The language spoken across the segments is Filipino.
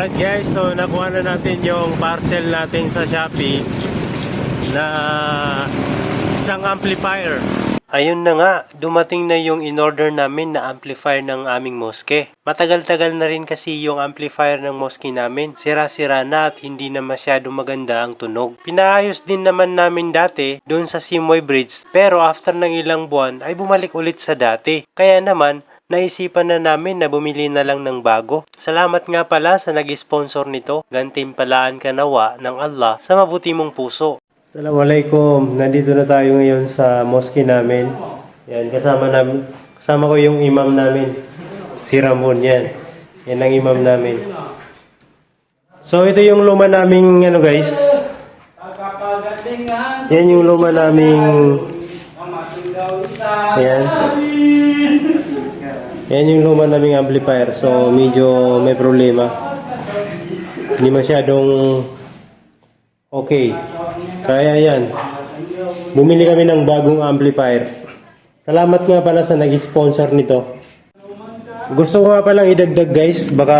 Alright guys, so nakuha na natin yung parcel natin sa Shopee na isang amplifier. Ayun na nga, dumating na yung in-order namin na amplifier ng aming moske. Matagal-tagal na rin kasi yung amplifier ng moske namin. Sira-sira na at hindi na masyado maganda ang tunog. Pinaayos din naman namin dati doon sa Simoy Bridge, pero after ng ilang buwan ay bumalik ulit sa dati. Kaya naman, naisipan na namin na bumili na lang ng bago. Salamat nga pala sa nag-sponsor nito. Gantimpalaan ka nawa ng Allah sa mabuti mong puso. Assalamualaikum. Nandito na tayo ngayon sa mosque namin. Yan, kasama ko yung imam namin. Si Ramon yan. Yan ang imam namin. So ito yung luma naming guys. Yan yung luma naming yan. Yan yung luma naming amplifier. So medyo may problema. Hindi masyadong okay. Kaya yan, bumili kami ng bagong amplifier. Salamat nga pala sa nag-sponsor nito. Gusto ko nga palang idagdag guys, baka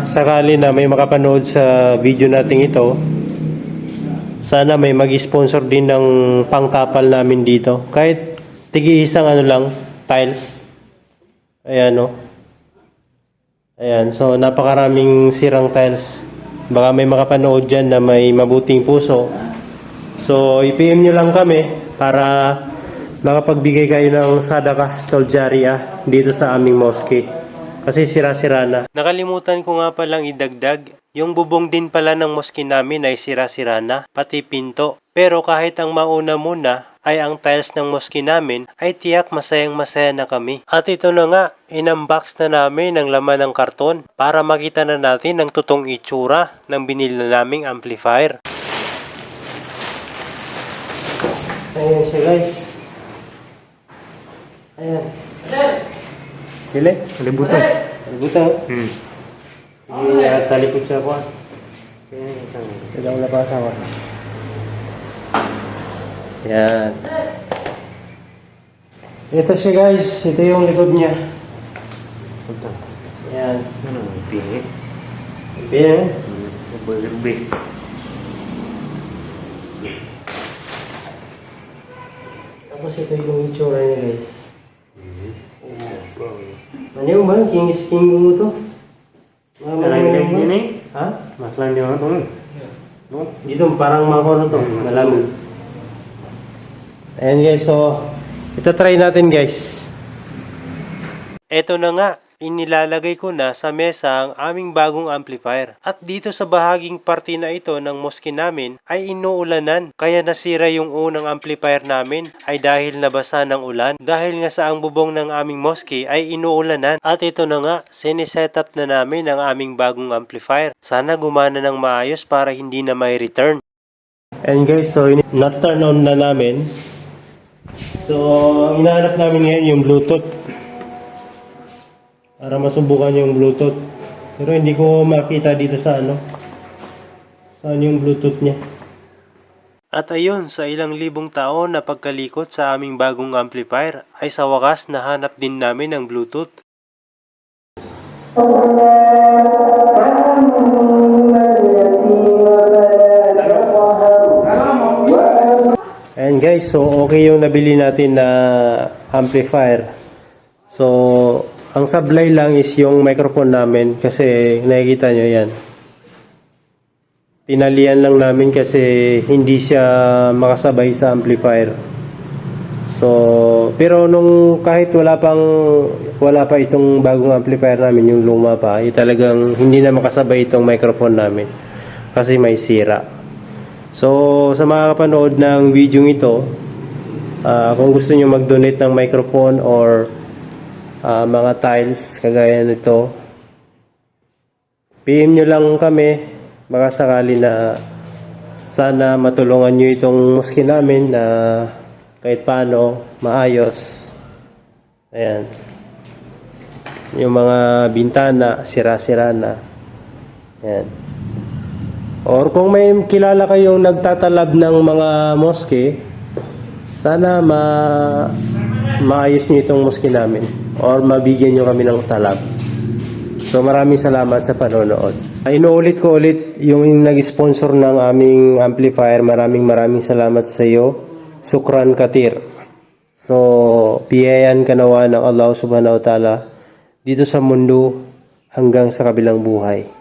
sakali na may makapanood sa video natin ito. Sana may mag-sponsor din ng pangkapal namin dito. Kahit tigi-isang lang, tiles. Ayan o. Ayan, so napakaraming sirang tiles. Baka may makapanood dyan na may mabuting puso. So, i-PM nyo lang kami para makapagbigay kayo ng sadaqah tol jariyah dito sa aming mosque. Kasi sira-sira na. Nakalimutan ko nga palang idagdag, yung bubong din pala ng mosque namin ay sira-sira na, pati pinto. Pero kahit ang mauna muna ay ang tiles ng mosque namin, ay tiyak masayang-masaya na kami. At ito na nga, inunbox na namin ang laman ng karton para makita na natin ang totoong itsura ng binili na naming amplifier. Ayan siya guys. Ayan. Hili? Kalibutan. Kalibutan. Hindi talikod siya ko. Kaya isang. Kaya wala pa asawa. Ayan. Ito siya guys. Ito yung likod niya. Ayan. Ano? Pingi? Pingi? Berbe. Tapos ito yung itsura niya guys. Ano yung bang? King mo to? Malamig din eh? Ha? Mas lang din ako no? Dito parang makono to. Malamig. Ayan guys, so ito try natin guys. Ito na nga. Inilalagay ko na sa mesa ang aming bagong amplifier. At dito sa bahaging parte na ito ng mosque namin ay inuulanan. Kaya nasira yung unang amplifier namin ay dahil nabasa ng ulan. Dahil nga sa ang bubong ng aming mosque ay inuulanan. At ito na nga, sinisetup na namin ang aming bagong amplifier. Sana gumana ng maayos para hindi na may return. And guys, so na-turn on na namin. So, inahanap namin ngayon yung Bluetooth. Para masubukan yung Bluetooth. Pero hindi ko makita dito sa saan yung Bluetooth niya. At ayun, sa ilang libong taon na pagkalikot sa aming bagong amplifier, ay sa wakas nahanap din namin ang Bluetooth. Ayan guys, so okay yung nabili natin na amplifier. So, ang sablay lang is yung microphone namin kasi nakikita nyo yan. Tinalian lang namin kasi hindi siya makasabay sa amplifier. So, pero nung kahit wala pa itong bagong amplifier namin, yung luma pa, talagang hindi na makasabay itong microphone namin kasi may sira. So, sa mga kapanood ng video ito, kung gusto nyo mag-donate ng microphone or mga tiles kagaya nito, PM nyo lang kami, baka sakali na sana matulungan nyo itong mosque namin na kahit paano maayos. Ayan, yung mga bintana sira-sira na. Ayan. Or kung may kilala kayong nagtatalab ng mga mosque, sana maayos nyo itong mosque namin or mabigyan nyo kami ng talab. So maraming salamat sa panonood. Inuulit ko ulit yung nag-sponsor ng aming amplifier. Maraming salamat sa iyo. Sukran Katir. So piyayan ka nawa ng Allah subhanahu wa ta'ala dito sa mundo hanggang sa kabilang buhay.